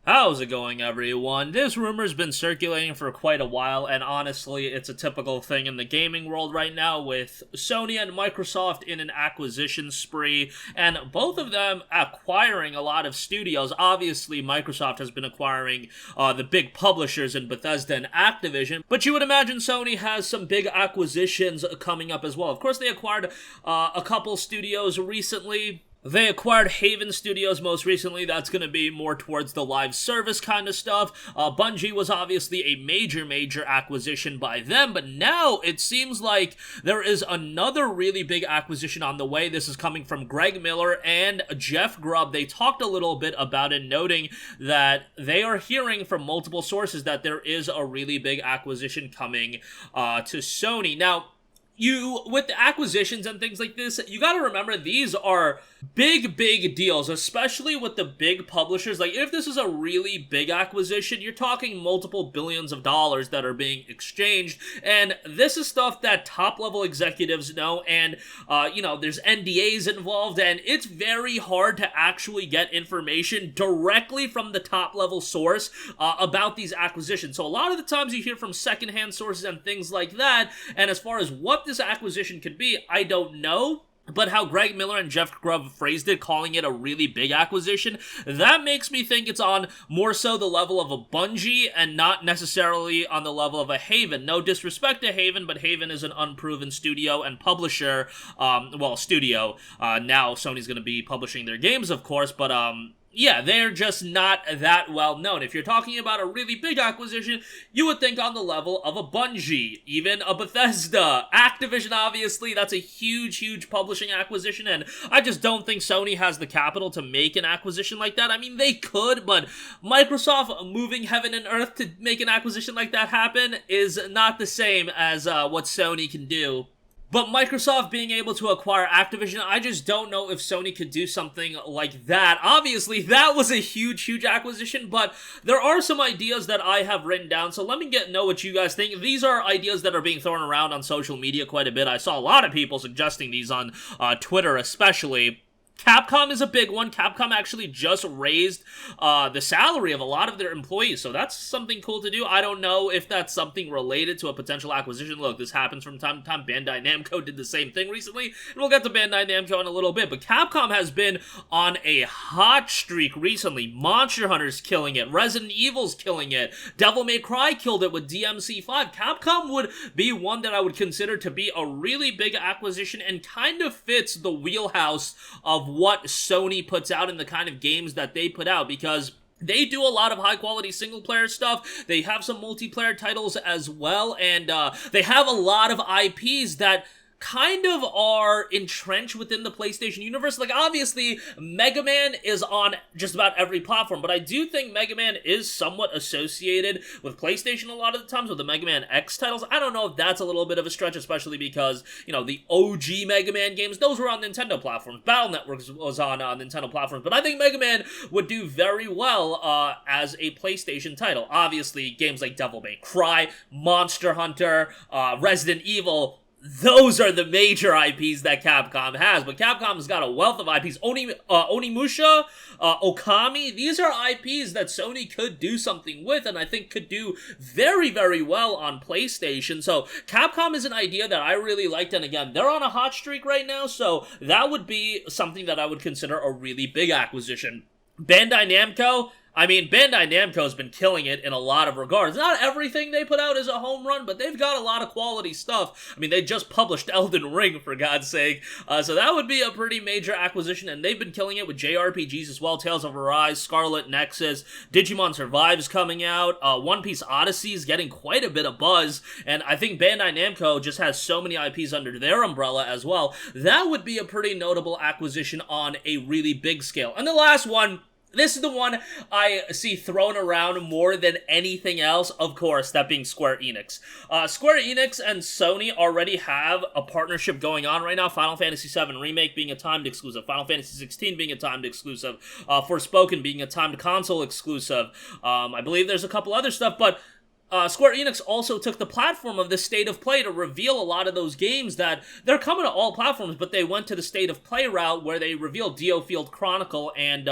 How's it going, everyone? This rumor's been circulating for quite a while, and honestly, it's a typical thing in the gaming world right now with Sony and Microsoft in an acquisition spree, and both of them acquiring a lot of studios. Obviously, Microsoft has been acquiring the big publishers in Bethesda and Activision, but you would imagine Sony has some big acquisitions coming up as well. Of course, they acquired a couple studios recently. They acquired Haven Studios most recently. That's going to be more towards the live service kind of stuff. Bungie was obviously a major acquisition by them, but now it seems like there is another really big acquisition on the way. This is coming from Greg Miller and Jeff Grubb. They talked a little bit about it, noting that they are hearing from multiple sources that there is a really big acquisition coming to Sony. Now, with the acquisitions and things like this, you gotta remember these are big deals, especially with the big publishers. Like, if this is a really big acquisition, you're talking multiple billions of dollars that are being exchanged, and this is stuff that top-level executives know, and, there's NDAs involved, and it's very hard to actually get information directly from the top-level source about these acquisitions. So a lot of the times you hear from secondhand sources and things like that, and as far as what this acquisition could be, I don't know. But how Greg Miller and Jeff Grubb phrased it, calling it a really big acquisition, that makes me think it's on more so the level of a Bungie and not necessarily on the level of a Haven. No disrespect to Haven, but Haven is an unproven studio and publisher. Studio. Now Sony's going to be publishing their games, of course, but yeah, they're just not that well known. If you're talking about a really big acquisition, you would think on the level of a Bungie, even a Bethesda. Activision, obviously, that's a huge publishing acquisition, and I just don't think Sony has the capital to make an acquisition like that. I mean, they could, but Microsoft moving heaven and earth to make an acquisition like that happen is not the same as what Sony can do. But Microsoft being able to acquire Activision, I just don't know if Sony could do something like that. Obviously, that was a huge acquisition, but there are some ideas that I have written down, so let me know what you guys think. These are ideas that are being thrown around on social media quite a bit. I saw a lot of people suggesting these on Twitter especially. Capcom is a big one. Capcom actually just raised the salary of a lot of their employees, so that's something cool to do. I don't know if that's something related to a potential acquisition. Look, this happens from time to time. Bandai Namco did the same thing recently, and we'll get to Bandai Namco in a little bit, but Capcom has been on a hot streak recently. Monster Hunter's killing it. Resident Evil's killing it. Devil May Cry killed it with DMC5. Capcom would be one that I would consider to be a really big acquisition and kind of fits the wheelhouse of what Sony puts out and the kind of games that they put out, because they do a lot of high-quality single-player stuff. They have some multiplayer titles as well, and they have a lot of IPs that kind of are entrenched within the PlayStation universe. Like, obviously, Mega Man is on just about every platform, but I do think Mega Man is somewhat associated with PlayStation a lot of the times with the Mega Man X titles. I don't know if that's a little bit of a stretch, especially because, the OG Mega Man games, those were on Nintendo platforms. Battle Network was on Nintendo platforms, but I think Mega Man would do very well as a PlayStation title. Obviously, games like Devil May Cry, Monster Hunter, Resident Evil, those are the major IPs that Capcom has, but Capcom's got a wealth of IPs. Onimusha, Okami, these are IPs that Sony could do something with, and I think could do very well on PlayStation. So Capcom is an idea that I really liked, and again, they're on a hot streak right now, so that would be something that I would consider a really big acquisition. Bandai Namco, Bandai Namco's been killing it in a lot of regards. Not everything they put out is a home run, but they've got a lot of quality stuff. They just published Elden Ring, for God's sake. So that would be a pretty major acquisition, and they've been killing it with JRPGs as well. Tales of Arise, Scarlet Nexus, Digimon Survive's coming out. One Piece Odyssey is getting quite a bit of buzz, and I think Bandai Namco just has so many IPs under their umbrella as well. That would be a pretty notable acquisition on a really big scale. And the last one, this is the one I see thrown around more than anything else, of course, that being Square Enix. Square Enix and Sony already have a partnership going on right now, Final Fantasy VII Remake being a timed exclusive, Final Fantasy XVI being a timed exclusive, Forspoken being a timed console exclusive. I believe there's a couple other stuff, but Square Enix also took the platform of the State of Play to reveal a lot of those games that they're coming to all platforms, but they went to the State of Play route where they revealed DioField Chronicle and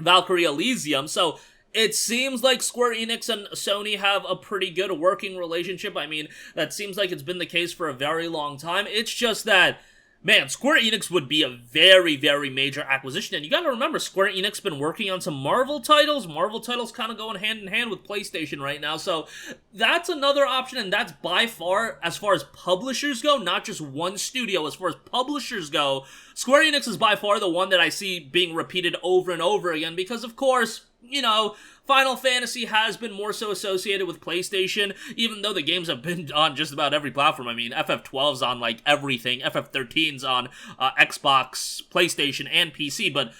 Valkyrie Elysium. So It seems like Square Enix and Sony have a pretty good working relationship. I mean, that seems like it's been the case for a very long time. It's just that, man, Square Enix would be a very, very major acquisition. And you gotta remember, Square Enix been working on some Marvel titles. Marvel titles kind of going hand in hand with PlayStation right now. So that's another option, and that's by far, as far as publishers go, not just one studio, as far as publishers go, Square Enix is by far the one that I see being repeated over and over again because, of course, you know, Final Fantasy has been more so associated with PlayStation, even though the games have been on just about every platform. I mean, FF12's on, like, everything. FF13's on Xbox, PlayStation, and PC, but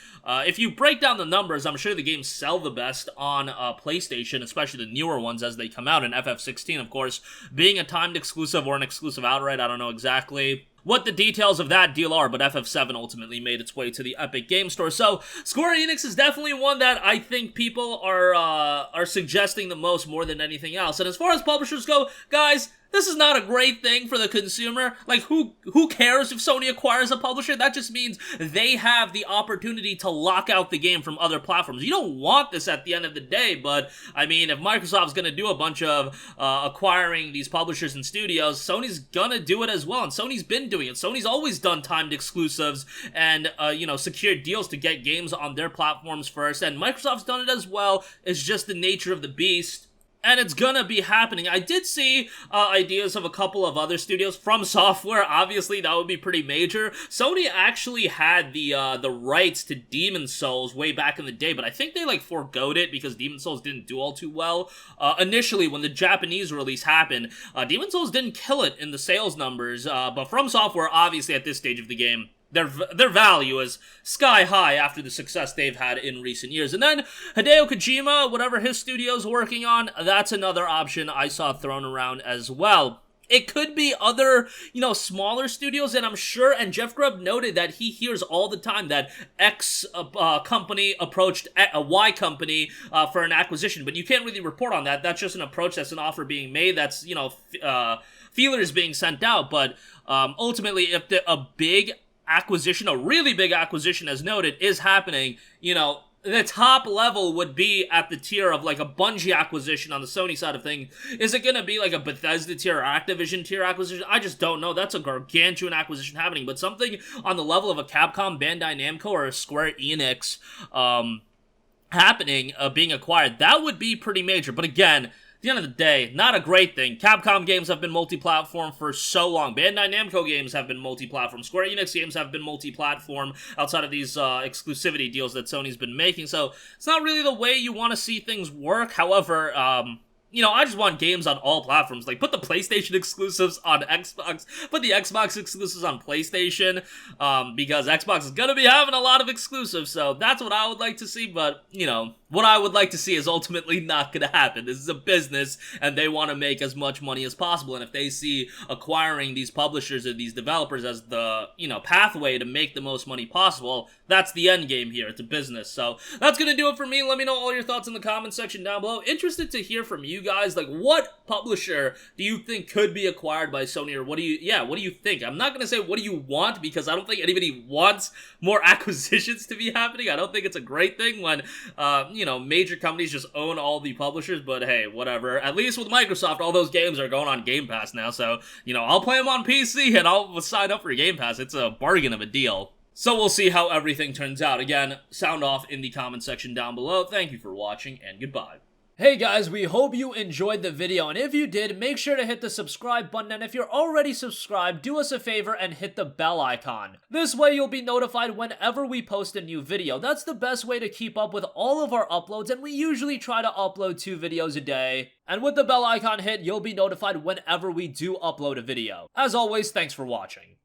if you break down the numbers, I'm sure the games sell the best on PlayStation, especially the newer ones as they come out, and FF16, of course, being a timed exclusive or an exclusive outright, I don't know exactly what the details of that deal are, but FF7 ultimately made its way to the Epic Game Store. So Square Enix is definitely one that I think people are suggesting the most more than anything else. And as far as publishers go, guys, this is not a great thing for the consumer. Like, who cares if Sony acquires a publisher? That just means they have the opportunity to lock out the game from other platforms. You don't want this at the end of the day, but, I mean, if Microsoft's gonna do a bunch of acquiring these publishers and studios, Sony's gonna do it as well, and Sony's been doing it. Sony's always done timed exclusives and, you know, secured deals to get games on their platforms first, and Microsoft's done it as well. It's just the nature of the beast. And it's gonna be happening. I did see ideas of a couple of other studios from Software. Obviously, that would be pretty major. Sony actually had the rights to Demon's Souls way back in the day, but I think they, like, foregoed it because Demon's Souls didn't do all too well. Initially, when the Japanese release happened, Demon's Souls didn't kill it in the sales numbers, but From Software, obviously, at this stage of the game, their value is sky high after the success they've had in recent years. And then Hideo Kojima, whatever his studio's working on, that's another option I saw thrown around as well. It could be other, you know, smaller studios, and I'm sure, and Jeff Grubb noted that he hears all the time that X company approached a Y company for an acquisition, but you can't really report on that. That's just an approach, that's an offer being made, that's, you know, feelers being sent out, but ultimately, if a big acquisition, a really big acquisition as noted, is happening, you know, the top level would be at the tier of like a Bungie acquisition on the Sony side of things. Is it going to be like a Bethesda tier or Activision tier acquisition? I just don't know. That's a gargantuan acquisition happening, but something on the level of a Capcom, Bandai Namco, or a Square Enix happening, being acquired, that would be pretty major. But again, at the end of the day, not a great thing. Capcom games have been multi-platform for so long. Bandai Namco games have been multi-platform. Square Enix games have been multi-platform outside of these exclusivity deals that Sony's been making. So it's not really the way you want to see things work. However, you know, I just want games on all platforms. Like, put the PlayStation exclusives on Xbox, put the Xbox exclusives on PlayStation, because Xbox is gonna be having a lot of exclusives, so that's what I would like to see, but, you know, what I would like to see is ultimately not gonna happen. This is a business, and they want to make as much money as possible, and if they see acquiring these publishers or these developers as the, you know, pathway to make the most money possible, that's the end game here. It's a business. So that's gonna do it for me. Let me know all your thoughts in the comment section down below. Interested to hear from you guys. Like, what publisher do you think could be acquired by Sony, or what do you think? I'm not gonna say what do you want, because I don't think anybody wants more acquisitions to be happening. I don't think it's a great thing when you know, major companies just own all the publishers, but hey, whatever. At least with Microsoft, all those games are going on Game Pass now, so, you know, I'll play them on PC and I'll sign up for Game Pass. It's a bargain of a deal. So we'll see how everything turns out. Again, sound off in the comment section down below. Thank you for watching, and goodbye. Hey guys, we hope you enjoyed the video, and if you did, make sure to hit the subscribe button, and if you're already subscribed, do us a favor and hit the bell icon. This way you'll be notified whenever we post a new video. That's the best way to keep up with all of our uploads, and we usually try to upload 2 videos a day. And with the bell icon hit, you'll be notified whenever we do upload a video. As always, thanks for watching.